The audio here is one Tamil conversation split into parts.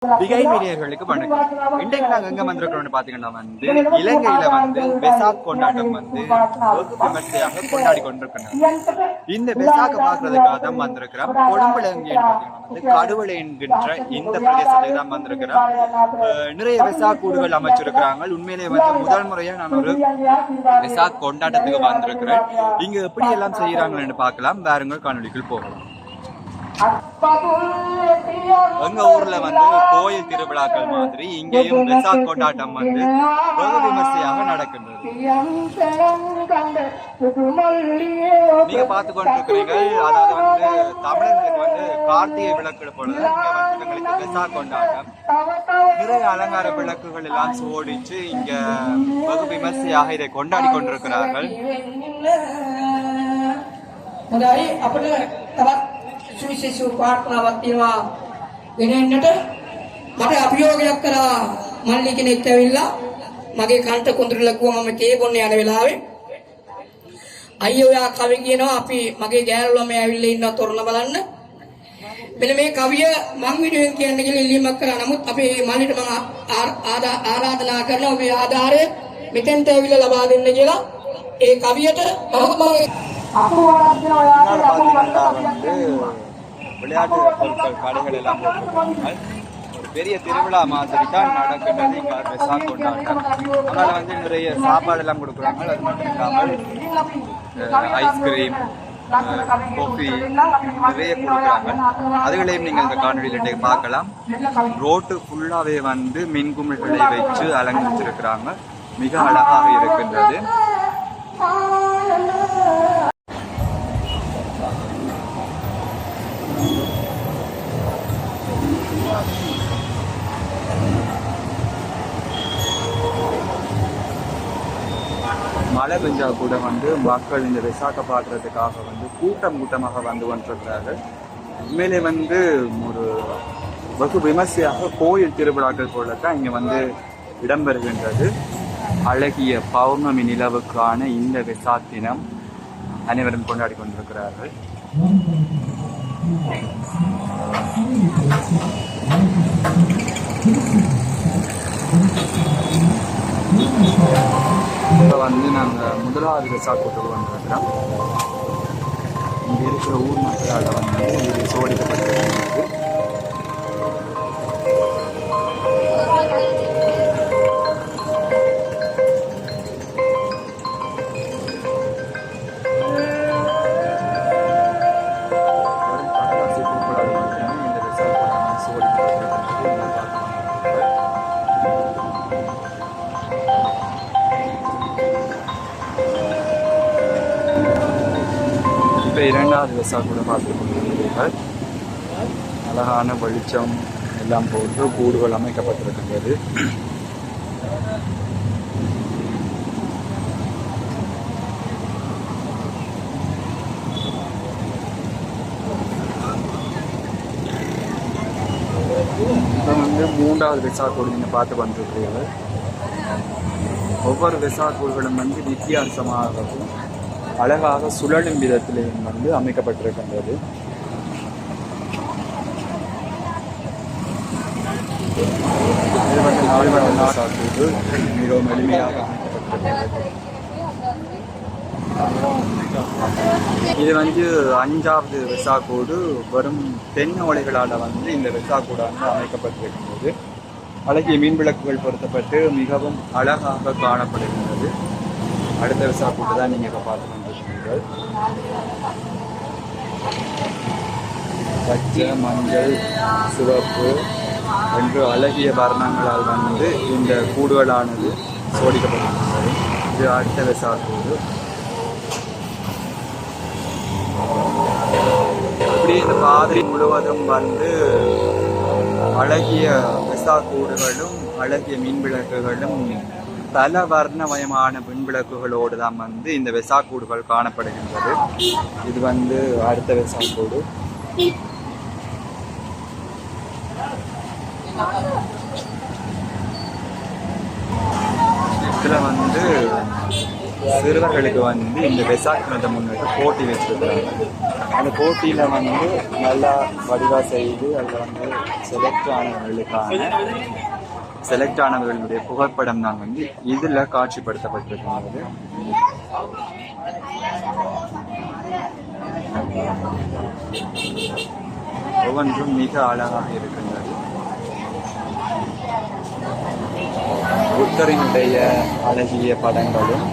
விகை மீடியர்களுக்கு வணக்கம். இன்றைக்கு நாங்கள் எங்க வந்திருக்கிறோம்னு பாத்தீங்கன்னா இலங்கையில வெசாக் கொண்டாட்டம் வெகு விமர்சையாக கொண்டாடி கொண்டிருக்கிறோம். இந்த வெசாக்க பாக்குறதுக்காக தான் வந்திருக்கிறோம். கொழும்புல கடுவளை என்கின்ற இந்த பிரதேசத்தை தான் வந்திருக்கிறோம். நிறைய வெசாக் கூடுகள் அமைச்சிருக்கிறாங்க. உண்மையிலேயே முதல் முறையா நான் ஒரு வெசாக் கொண்டாட்டத்துக்கு வந்திருக்கிறேன். இங்க எப்படி எல்லாம் செய்யறாங்கன்னு பார்க்கலாம். வேறுங்கள் காணொலிக்குள் போகலாம். எங்க ஊர்ல கோயில் திருவிழாக்கள் மாதிரி இங்கேயும் வெசாக் கொண்டாட்டம் வெகு விமர்சையாக நடக்கின்றது. நீங்க பார்த்து கொண்டிருக்கிறீர்கள். அதாவது தமிழர்களுக்கு கார்த்திகை விளக்கு பொழுது இங்க வெசாக் கொண்டாட்டம் நிறைய அலங்கார விளக்குகள் எல்லாம் சோடிச்சு இங்க வெகு விமர்சையாக இதை கொண்டாடி கொண்டிருக்கிறார்கள். සුවිශේෂ ප්‍රාර්ථනාවක් තියෙනවා ගෙනෙන්නට මට අභියෝගයක් කරා මල්ලි කෙනෙක් ඇවිල්ලා මගේ කන්ට කුඳුරු ලකුවා මම තේ බොන්න යන වෙලාවේ අයියෝ යා කවි කියනවා අපි මගේ ගෑනු ළමයා ඇවිල්ලා ඉන්නවා තොරණ බලන්න මෙන්න මේ කවිය මං විඩියෝෙන් කියන්න කියලා ඉල්ලීමක් කරා නමුත් අපේ මල්ලිට මම ආරාධනා කරනවා ඔබේ ආධාරය මෙතෙන්ට ඇවිල්ලා ලබා දෙන්න කියලා ඒ කවියට விளையாட்டு பொருட்கள் கடைகள் எல்லாம் போட்டிருக்காங்க. ஒரு பெரிய திருவிழா மாதிரி தான் நடக்கின்றது இங்க வெசாக் கொண்டாட்டம். அதனால நிறைய சாப்பாடு எல்லாம் கொடுக்குறாங்க. அது மட்டும் இல்லாமல் ஐஸ்கிரீம், காஃபி நிறைய கொடுக்குறாங்க. அதுகளையும் நீங்கள் இந்த காணொலியில பார்க்கலாம். ரோட்டு ஃபுல்லாவே மின்குமிழ்களை வச்சு அலங்கரிச்சிருக்கிறாங்க. மிக அழகாக இருக்கின்றது. மழை பெஞ்சா கூட மக்கள் இந்த வெசாக்க பார்க்கறதுக்காக கூட்டமாக கொண்டிருக்கிறார்கள். உண்மையிலே ஒரு வெகு விமர்சையாக கோயில் திருவிழாக்கள் போலத்தான் இங்க இடம்பெறுகின்றது. அழகிய பௌர்ணமி நிலவுக்கான இந்த வெசாக் தினம் அனைவரும் கொண்டாடி கொண்டிருக்கிறார்கள். இப்போ நாங்கள் முதலாவது வெசாக் கூட்டத்துக்கு வந்திருக்கிறோம். இங்கே இருக்கிற ஊர் மக்களால் இது சோடிக்கப்பட்டிருக்கிறது. இரண்டாவது வெசாக் கூட பார்த்து கொண்டிருக்கிறீர்கள். அழகான வெளிச்சம் எல்லாம் போட்டு கூடுகள் அமைக்கப்பட்டிருக்கின்றது. இப்போ மூன்றாவது வெசாக் கூடு நீங்கள் பார்த்து கொண்டிருக்கிறீர்கள். ஒவ்வொரு வெசாக் கூடுகளும் வித்தியாசமாகவும் அழகாக சுழலும் விதத்திலேயும் அமைக்கப்பட்டிருக்கின்றது. மிகவும் எளிமையாக அமைக்கப்பட்டிருக்கின்றது. இது 5வது வெசாக்கோடு வரும் தென்னை ஓலைகளால் இந்த வெசாக்கோடு அமைக்கப்பட்டிருக்கின்றது. அழகிய மீன் விளக்குகள் பொருத்தப்பட்டு மிகவும் அழகாக காணப்படுகின்றது. அடுத்த வெசாக்கூட்டு தான் நீங்கள் இப்போ பார்த்து கொண்டிருக்கிறீர்கள். பச்சை, மஞ்சள், சிவப்பு என்று அழகிய வர்ணங்களால் இந்த கூடுகளானது சோடிக்கப்பட்டிருக்கிறது. இது அடுத்த வெசாக்கூடு. இப்படி இந்த பாதிரி முழுவதும் அழகிய வெசாக்கூடுகளும் அழகிய மீன் விளக்குகளும் பல வர்ணமயமான விண்விளக்குகளோடு தான் இந்த வெசாக்கூடுகள் காணப்படுகின்றது. இது அடுத்த வெசாக்கூடு. இதுல சிறுவர்களுக்கு வந்து இந்த வெசாக் தினத்தை முன்னிட்டு போட்டி வச்சிருக்கிறாங்க. அந்த போட்டியில வந்து நல்லா வடிவா செய்து அதில் வந்து செலக்ட் ஆனவர்களுடைய புகைப்படம் தான் வந்து இதுல காட்சிப்படுத்தப்பட்டிருக்கிறது. ஒவ்வொன்றும் மிக அழகாக இருக்கின்றது. புத்தரினுடைய அழகிய படங்களும்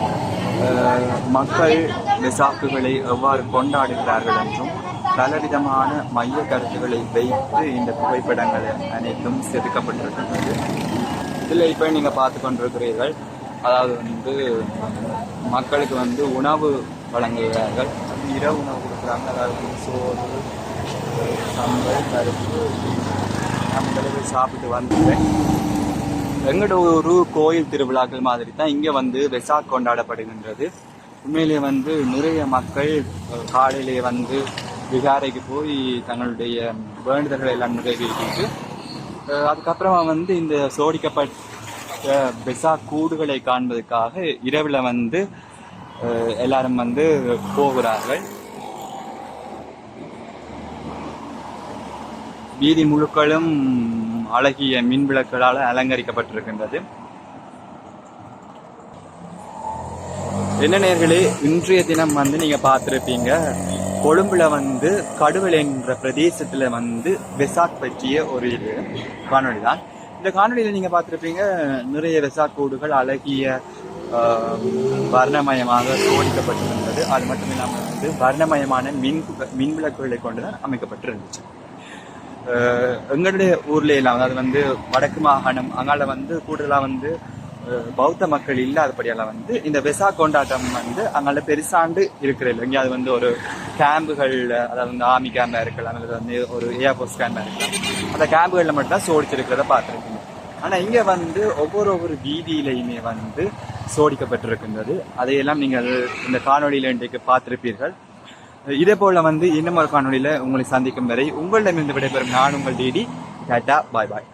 மக்கள் வெசாக்குகளை எவ்வாறு கொண்டாடுகிறார்கள் என்றும் பலவிதமான மைய கருத்துக்களை வைத்து இந்த புகைப்படங்கள் அனைத்தும் செதுக்கப்பட்டிருக்கின்றது. இதில் இப்போ நீங்கள் பார்த்து கொண்டிருக்கிறீர்கள், அதாவது வந்து மக்களுக்கு வந்து உணவு வழங்குகிறார்கள். இரவு உணவு கொடுக்குறாங்க. அதாவது சோறு, சம்பல், பருப்பு நம்மளுக்கு சாப்பிட்டு வந்துட்டேன். எங்களோட ஒரு கோயில் திருவிழாக்கள் மாதிரி தான் இங்கே வந்து வெசாக் கொண்டாடப்படுகின்றது. உண்மையிலே வந்து நிறைய மக்கள் காலையிலே வந்து விகாரைக்கு போய் தங்களுடைய வேண்டுதல்களை எல்லாம் நிறைவேற்றிட்டு அதுக்கப்புறமா வந்து இந்த சோடிக்கப்பட்ட வெசாக் கூடுகளை காண்பதற்காக இரவில் வந்து எல்லாரும் வந்து போகிறார்கள். வீதி முழுக்களும் அழகிய மின் விளக்குகளால் அலங்கரிக்கப்பட்டிருக்கின்றது. என்ன நேயர்களே, இன்றைய தினம் வந்து நீங்க பார்த்திருப்பீங்க, கொழும்புல வந்து கடுவல் என்ற பிரதேசத்துல வந்து வெசாக் பற்றிய ஒரு காணொளி தான். இந்த காணொலியில நீங்க பார்த்திருப்பீங்க, நிறைய வெசாக் கூடுகள் அழகிய வர்ணமயமாக சோடிக்கப்பட்டிருந்தது. அது மட்டும் இல்லாமல் வந்து வர்ணமயமான மின் விளக்குகளை கொண்டுதான் அமைக்கப்பட்டிருந்துச்சு. எங்களுடைய ஊர்ல எல்லாம், அதாவது வந்து வடக்கு மாகாணம் அங்கால வந்து கூடுதலா வந்து பௌத்த மக்கள் இல்லாதபடியால வந்து இந்த வெசாக் கொண்டாட்டம் வந்து அங்கால பெருசாண்டு இருக்கிறது. இங்கே அது வந்து ஒரு கேம்புகள்ல, அதாவது வந்து ஆர்மி கேம்பா இருக்கலாம், அல்லது வந்து ஒரு ஏர்போர்ஸ் கேம்பா இருக்கலாம், அந்த கேம்புகள்ல மட்டும் தான் சோடிச்சிருக்கிறத பார்த்துருக்கீங்க. ஆனா இங்க வந்து ஒவ்வொரு வீதியிலையுமே வந்து சோடிக்கப்பட்டிருக்கின்றது. அதையெல்லாம் நீங்கள் இந்த காணொலியில இன்றைக்கு பார்த்திருப்பீர்கள். இதே போல வந்து இன்னும் ஒரு காணொலியில உங்களை சந்திக்கும் வரை உங்களிடமிருந்து விடைபெறும் நான் உங்கள் டிடி. டாடா, பாய் பாய்.